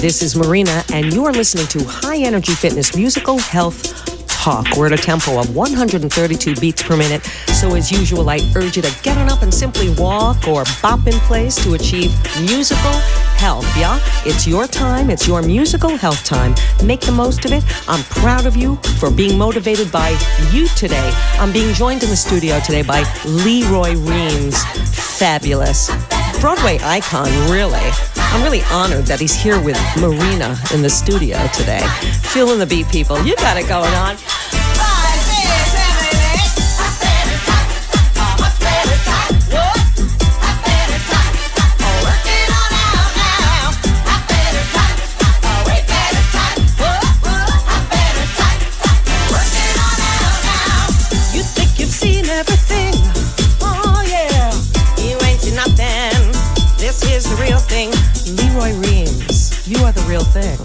This is Marina, and you are listening to High Energy Fitness Musical Health Talk. We're at a tempo of 132 beats per minute. So as usual, I urge you to get on up and simply walk or bop in place to achieve musical health, yeah? It's your time. It's your musical health time. Make the most of it. I'm proud of you for being motivated by you today. I'm being joined in the studio today by Leroy Reams. Fabulous. Broadway icon, really. I'm really honored that he's here with Marina in the studio today. Feeling the beat, people. You got it going on. You think you've seen everything? Oh, yeah. You ain't seen nothing. This is the real thing. Leroy Reams, you are the real thing.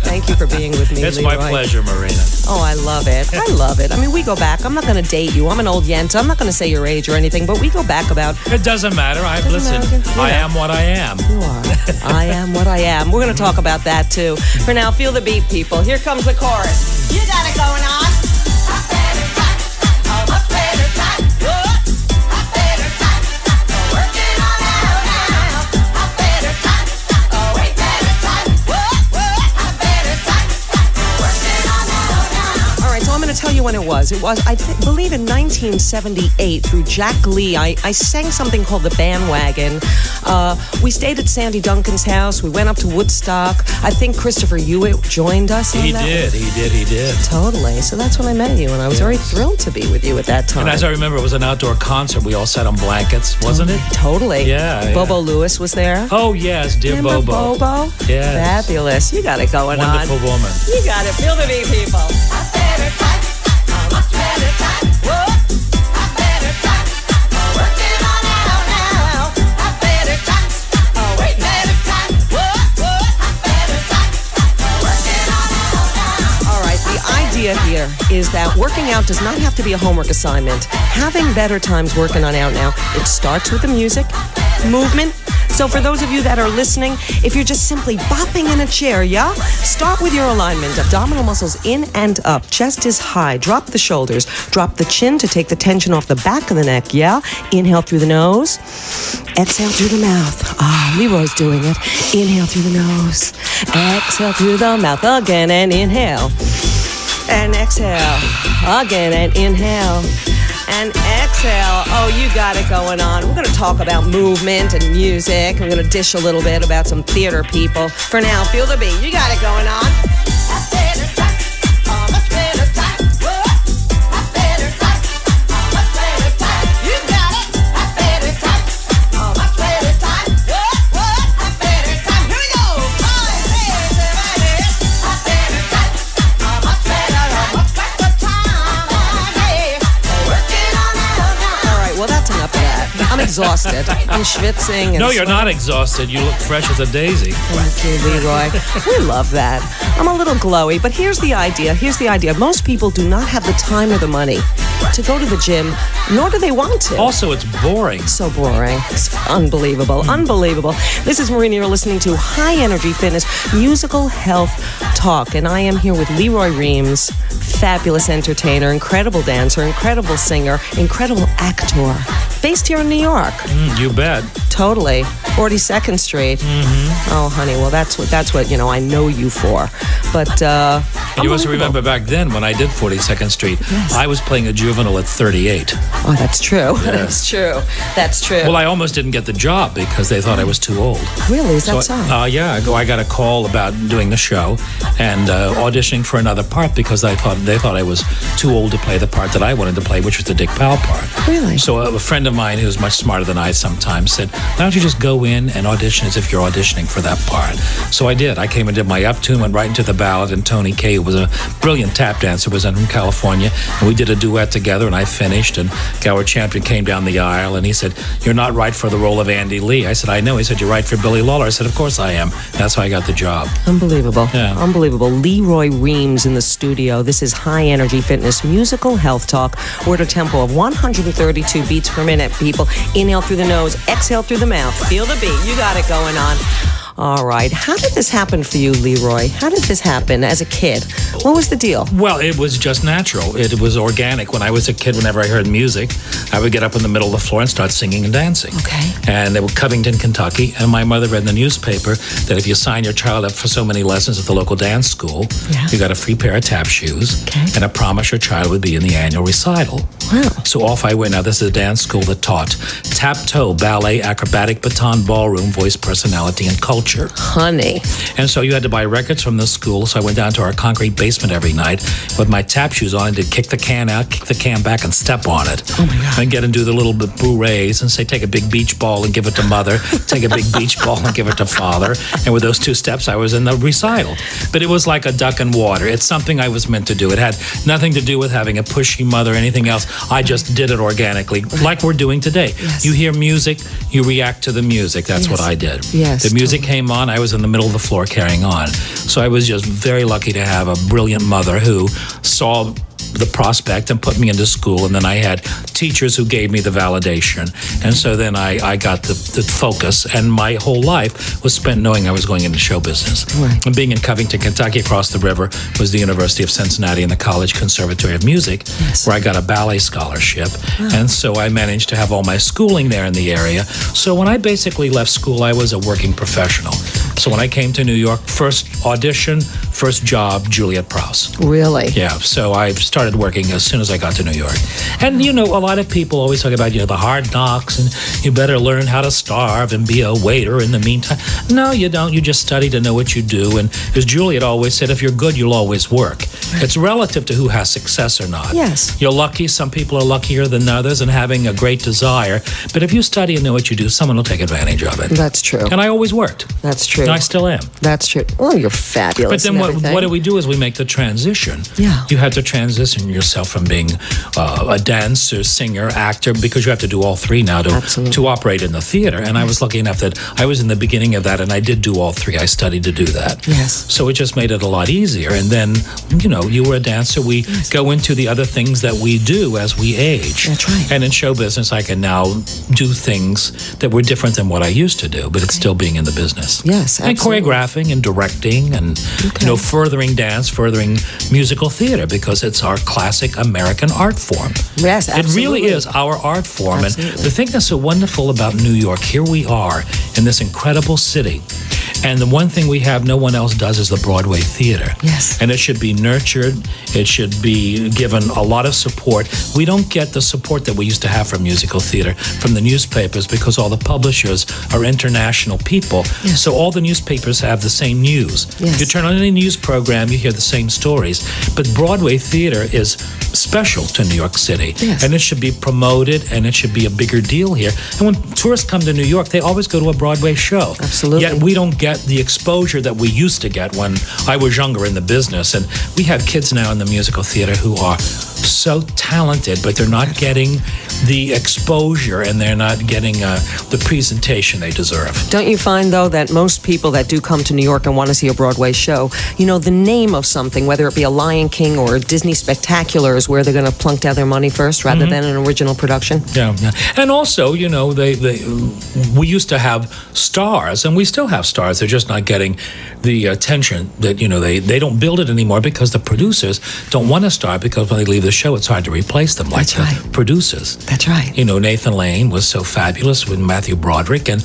Thank you for being with me, It's Leroy. my pleasure, Marina. Oh, I love it. I love it. I mean, we go back. I'm not going to date you. I'm an old yenta. I'm not going to say your age or anything, but we go back about... It doesn't matter. Listen, I am what I am. You are. I am what I am. We're going to talk about that, too. For now, feel the beat, people. Here comes the chorus. You got it going on. Tell you when it was. It was, I believe, in 1978 through Jack Lee. I sang something called The Bandwagon. We stayed at Sandy Duncan's house. We went up to Woodstock. I think Christopher Hewitt joined us. He did. Totally. So that's when I met you, and I was very thrilled to be with you at that time. And as I remember, it was an outdoor concert. We all sat on blankets, wasn't it? Totally. Yeah. Bobo Lewis was there. Oh, yes, dear Remember Bobo. Bobo? Yes. Fabulous. You got it going on. Wonderful woman. You got it. Feel the beat, people. Here is that working out does not have to be a homework assignment. Having better times working on out now, it starts with the music, movement. So for those of you that are listening, if you're just simply bopping in a chair, yeah? Start with your alignment. Abdominal muscles in and up. Chest is high. Drop the shoulders. Drop the chin to take the tension off the back of the neck, yeah? Inhale through the nose. Exhale through the mouth. Ah, Leroy's doing it. Inhale through the nose. Exhale through the mouth again and inhale. And exhale, again, and inhale, and exhale. Oh, you got it going on. We're going to talk about movement and music. We're going to dish a little bit about some theater people. For now, feel the beat. You got it going on. I'm exhausted. I'm schwitzing. And no, you're not exhausted. You look fresh as a daisy. Thank you, Leroy. We love that. I'm a little glowy, but here's the idea. Most people do not have the time or the money to go to the gym, nor do they want to. Also, it's boring. So boring. It's unbelievable. Unbelievable. This is Marina. You're listening to High Energy Fitness Musical Health Talk, and I am here with Leroy Reams, fabulous entertainer, incredible dancer, incredible singer, incredible actor, based here in New York. You bet. Totally. 42nd Street. Oh, honey, well, that's what I know you for. But you must remember back then when I did 42nd Street, yes. I was playing a juvenile at 38. Oh, that's true. Yeah. That's true. That's true. Well, I almost didn't get the job because they thought I was too old. Really? Is that so? Yeah. I got a call about doing the show and auditioning for another part because they thought I was too old to play the part that I wanted to play, which was the Dick Powell part. Really? So a friend of mine who's much smarter than I sometimes said, why don't you just go in and audition as if you're auditioning for that part? So I did. I came and did my up tune, went right into the ballad, and Tony Kaye, who was a brilliant tap dancer, was in from California, and we did a duet together, and I finished, and Gower Champion came down the aisle, and he said, you're not right for the role of Andy Lee. I said, I know. He said, you're right for Billy Lawler. I said, of course I am. That's how I got the job. Unbelievable. Yeah. Unbelievable. Leroy Reams in the studio. This is High Energy Fitness Musical Health Talk. We're at a tempo of 132 beats per minute. minute, people. Inhale through the nose, exhale through the mouth. Feel the beat. You got it going on. All right. How did this happen for you, Leroy? How did this happen as a kid? What was the deal? Well, it was just natural. It was organic. When I was a kid, whenever I heard music, I would get up in the middle of the floor and start singing and dancing. Okay. And they were Covington, Kentucky. And my mother read in the newspaper that if you sign your child up for so many lessons at the local dance school, you got a free pair of tap shoes and a promise your child would be in the annual recital. Wow. So off I went. Now, this is a dance school that taught tap-toe, ballet, acrobatic, baton, ballroom, voice, personality, and culture. Honey. And so you had to buy records from the school. So I went down to our concrete basement every night with my tap shoes on and did kick the can out, kick the can back, and step on it. Oh, my God. And get and do the little bourrées and say, take a big beach ball and give it to mother, take a big beach ball and give it to father. And with those two steps, I was in the recital. But it was like a duck in water. It's something I was meant to do. It had nothing to do with having a pushy mother or anything else. I just did it organically, like we're doing today. Yes. You hear music, you react to the music. That's what I did. Yes, The music totally. came on, I was in the middle of the floor carrying on. So I was just very lucky to have a brilliant mother who saw the prospect and put me into school, and then I had teachers who gave me the validation, and so then I got the focus, and my whole life was spent knowing I was going into show business. Right. And being in Covington, Kentucky, across the river was the University of Cincinnati and the College Conservatory of Music, where I got a ballet scholarship, and so I managed to have all my schooling there in the area. So when I basically left school, I was a working professional. So when I came to New York, first audition, first job, Juliet Prowse. Really? Yeah, so I started working as soon as I got to New York. And, you know, a lot of people always talk about, the hard knocks and you better learn how to starve and be a waiter in the meantime. No, you don't. You just study to know what you do. And as Juliet always said, if you're good, you'll always work. It's relative to who has success or not. Yes. You're lucky. Some people are luckier than others and having a great desire. But if you study and know what you do, someone will take advantage of it. That's true. And I always worked. That's true. And I still am. That's true. Well, you're fabulous. But then what do we do is we make the transition. Yeah. You have to transition yourself from being a dancer, singer, actor, because you have to do all three now to operate in the theater. And I was lucky enough that I was in the beginning of that, and I did do all three. I studied to do that. Yes. So it just made it a lot easier. And then, you were a dancer. We go into the other things that we do as we age. That's right. And in show business, I can now do things that were different than what I used to do, but it's still being in the business. Yes, absolutely. And choreographing and directing and, furthering dance, furthering musical theater, because it's our classic American art form. Yes, absolutely. It really is our art form. Absolutely. And the thing that's so wonderful about New York, here we are in this incredible city. And the one thing we have no one else does is the Broadway theater. Yes. And it should be nurtured. It should be given a lot of support. We don't get the support that we used to have from musical theater from the newspapers because all the publishers are international people. Yes. So all the newspapers have the same news. Yes. You turn on any news program, you hear the same stories. But Broadway theater is special to New York City. Yes. And it should be promoted, and it should be a bigger deal here. And when tourists come to New York, they always go to a Broadway show. Absolutely. Yet we don't get the exposure that we used to get when I was younger in the business. And we have kids now in the musical theater who are so talented, but they're not getting the exposure and they're not getting the presentation they deserve. Don't you find, though, that most people that do come to New York and want to see a Broadway show, the name of something, whether it be a Lion King or a Disney Spectacular, is where they're going to plunk down their money first rather than an original production? Yeah. And also, we used to have stars, and we still have stars. They're just not getting the attention that, they don't build it anymore because the producers don't want a star, because when they leave the show, it's hard to replace them, like the producers. That's right. Nathan Lane was so fabulous with Matthew Broderick, and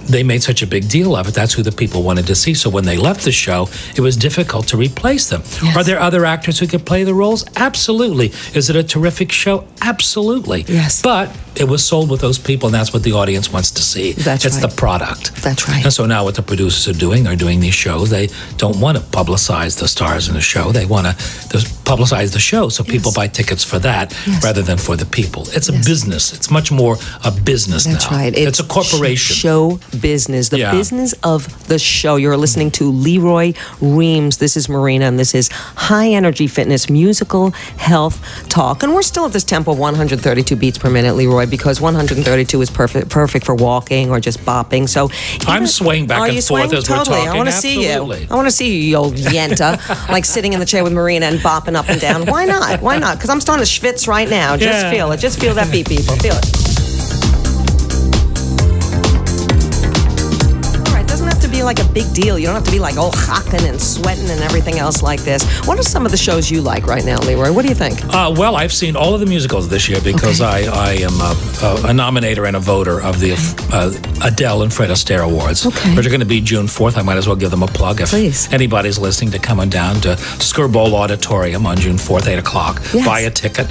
they made such a big deal of it. That's who the people wanted to see. So when they left the show, it was difficult to replace them. Yes. Are there other actors who could play the roles? Absolutely. Is it a terrific show? Absolutely. Yes. But it was sold with those people, and that's what the audience wants to see. It's the product. That's right. And so now what the producers are doing these shows. They don't want to publicize the stars in the show. They want to publicize the show, so people buy tickets for that rather than for the people. It's a business. It's much more a business now. That's right. It's a corporation. Show business. The business of the show. You're listening to Leroy Reams. This is Marina, and this is High Energy Fitness Musical Health Talk. And we're still at this tempo of 132 beats per minute, Leroy, because 132 is perfect for walking or just bopping. So I'm swaying back and forth as we're talking. I want to see you. I want to see you, you old yenta, like sitting in the chair with Marina and bopping up and down. Why not? Why not? Because I'm starting to schwitz right now. Just feel it. Just feel that beat, people. Feel it. be like a big deal. You don't have to be like all hocking and sweating and everything else like this. What are some of the shows you like right now, Leroy? What do you think? Well, I've seen all of the musicals this year because I am a nominator and a voter of the Adele and Fred Astaire Awards, which are going to be June 4th. I might as well give them a plug if anybody's listening to come on down to Skirball Auditorium on June 4th, 8 o'clock. Yes. Buy a ticket.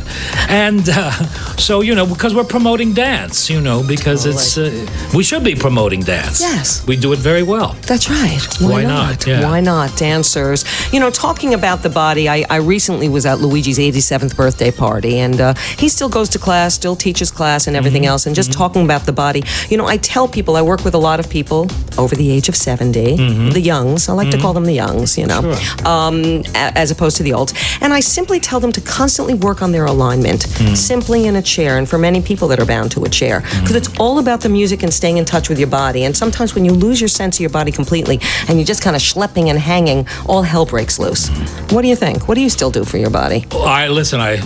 And so, because we're promoting dance, because we should be promoting dance. Yes. We do it very well. That's right. Why not? Yeah. Why not? Dancers. Talking about the body, I recently was at Luigi's 87th birthday party, and he still goes to class, still teaches class and everything else, and just talking about the body. I tell people, I work with a lot of people over the age of 70, the youngs. I like to call them the youngs, Sure. As opposed to the olds. And I simply tell them to constantly work on their alignment, simply in a chair, and for many people that are bound to a chair. Because it's all about the music and staying in touch with your body. And sometimes when you lose your sense of your body completely and you're just kind of schlepping and hanging, all hell breaks loose. What do you think? What do you still do for your body? I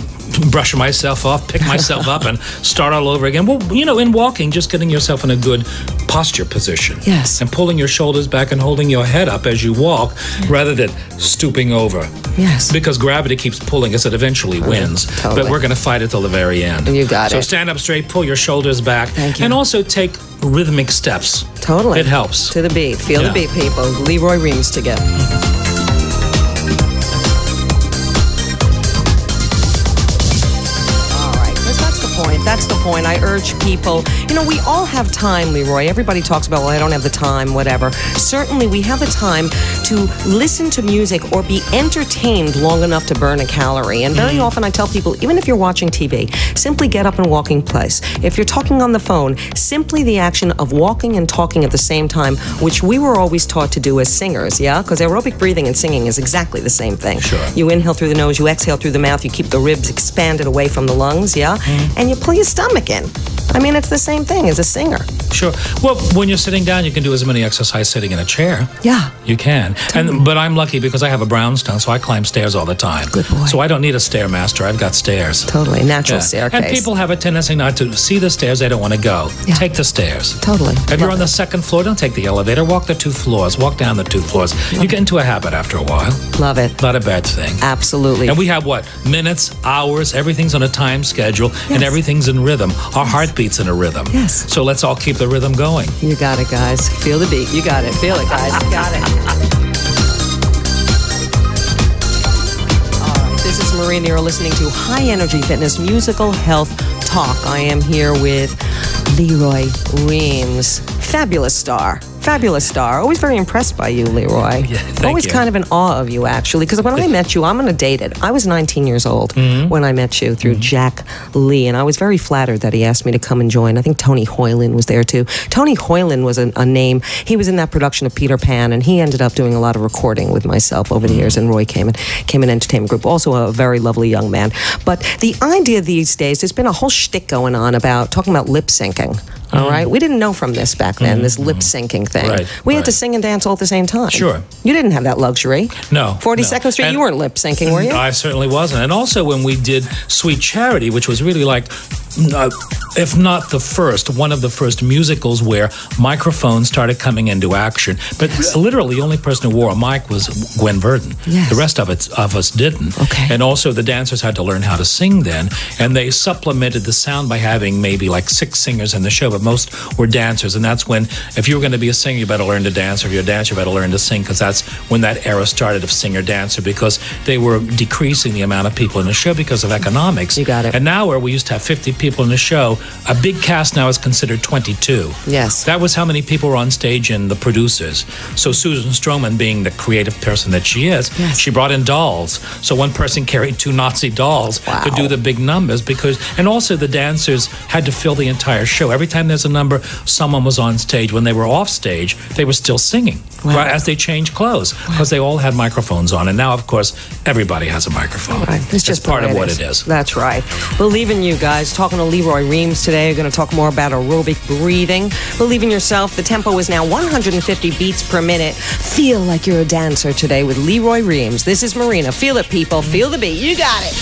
brush myself off, pick myself up, and start all over again. Well, in walking, just getting yourself in a good posture position. Yes. And pulling your shoulders back and holding your head up as you walk rather than stooping over. Yes. Because gravity keeps pulling us, it eventually wins. Totally. But we're going to fight it till the very end. You got it. So stand up straight, pull your shoulders back. Thank you. And also take rhythmic steps. Totally. It helps. To the beat. Feel the beat, people. Leroy Reams together. That's the point. I urge people, we all have time, Leroy. Everybody talks about, well, I don't have the time, whatever. Certainly, we have the time to listen to music or be entertained long enough to burn a calorie. And very often I tell people, even if you're watching TV, simply get up and walk in place. If you're talking on the phone, simply the action of walking and talking at the same time, which we were always taught to do as singers, yeah? Because aerobic breathing and singing is exactly the same thing. Sure. You inhale through the nose, you exhale through the mouth, you keep the ribs expanded away from the lungs, yeah? And you pull your stomach in. I mean, it's the same thing as a singer. Sure. Well, when you're sitting down, you can do as many exercises sitting in a chair. Yeah. You can. But I'm lucky because I have a brownstone, so I climb stairs all the time. Good boy. So I don't need a stairmaster. I've got stairs. Totally. Natural staircase. And people have a tendency not to see the stairs. They don't want to go. Yeah. Take the stairs. Totally. If you're on the second floor, don't take the elevator. Walk the 2 floors. Walk down the 2 floors. You get into a habit after a while. Love it. Not a bad thing. Absolutely. And we have minutes, hours, everything's on a time schedule, and everything's in rhythm. Our heartbeat's in a rhythm. Yes. So let's all keep the rhythm going. You got it, guys. Feel the beat. You got it. Feel it, guys. You got it. All right. This is Marina. You're listening to High Energy Fitness Musical Health Talk. I am here with Leroy Reams. Fabulous star. Always very impressed by you, Leroy. Yeah, thank Always you. kind of in awe of you, actually. Because when I met you, I'm going to date it. I was 19 years old when I met you through Jack Lee. And I was very flattered that he asked me to come and join. I think Tony Hoyland was there, too. Tony Hoyland was a name. He was in that production of Peter Pan, and he ended up doing a lot of recording with myself over the years. And Roy Kamen Entertainment Group, also a very lovely young man. But the idea these days, there's been a whole shtick going on about talking about lip syncing. All right? We didn't know from this back then, this lip syncing thing. Right, We had to sing and dance all at the same time. Sure. You didn't have that luxury. No. 42nd Street, And you weren't lip syncing, were you? I certainly wasn't. And also when we did Sweet Charity, which was really like, if not the first, one of the first musicals where microphones started coming into action. But literally the only person who wore a mic was Gwen Verdon. Yes. The rest of us didn't. Okay. And also the dancers had to learn how to sing then. And they supplemented the sound by having maybe like 6 singers in the show, but most were dancers. And that's when, if you were going to be a singer, you better learn to dance. Or if you're a dancer, you better learn to sing, because that's when that era started of singer-dancer, because they were decreasing the amount of people in the show because of economics. You got it. And now where we used to have 50 people in the show, a big cast now is considered 22. Yes. That was how many people were on stage and the producers. So Susan Stroman, being the creative person that she is, she brought in dolls. So one person carried 2 Nazi dolls to do the big numbers, and also the dancers had to fill the entire show. Every time there's a number, someone was on stage. When they were off stage, they were still singing right as they changed clothes, because they all had microphones on. And now, of course, everybody has a microphone. Right. It's just part of what it is. That's right. Believe in you, guys. Talking to Leroy Reams today. We're going to talk more about aerobic breathing. Believe in yourself. The tempo is now 150 beats per minute. Feel like you're a dancer today with Leroy Reams. This is Marina. Feel it, people. Feel the beat. You got it.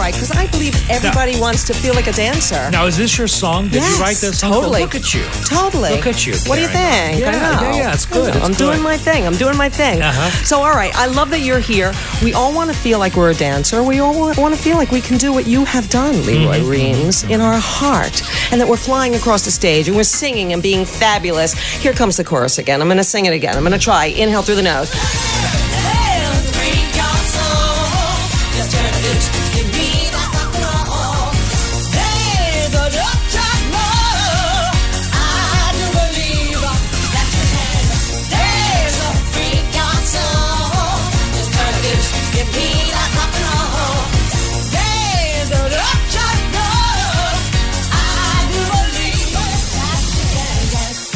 right, because I believe everybody wants to feel like a dancer. Now, is this your song? Did you write this song? Totally. Look at you. Totally. Look at you. What do you think? Yeah, I know. yeah, it's good. I'm doing my thing. So, all right, I love that you're here. We all want to feel like we're a dancer. We all want to feel like we can do what you have done, Leroy Reams, in our heart, and that we're flying across the stage and we're singing and being fabulous. Here comes the chorus again. I'm going to sing it again. I'm going to try. Inhale through the nose.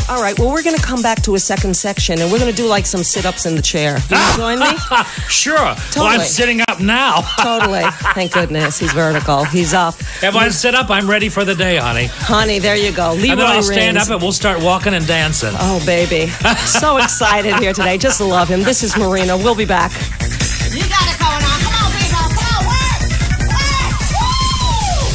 All right, well, we're going to come back to a second section, and we're going to do like some sit-ups in the chair. You want to join me? Sure. Totally. Well, I'm sitting up now. Totally. Thank goodness. He's vertical. He's up. If I sit up, I'm ready for the day, honey. Honey, there you go. Leroy And then I'll Reams. stand up and we'll start walking and dancing. Oh, baby. So excited here today. Just love him. This is Marina. We'll be back. You got it going on. Come on, people. Come on, work. Woo!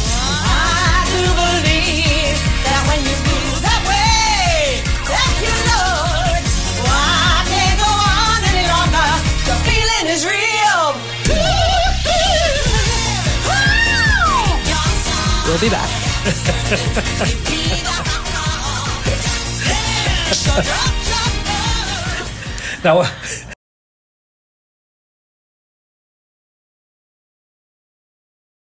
I do believe that when you move that way, that you know it. Well, I can't go on any longer. The feeling is real. We'll be back. Now,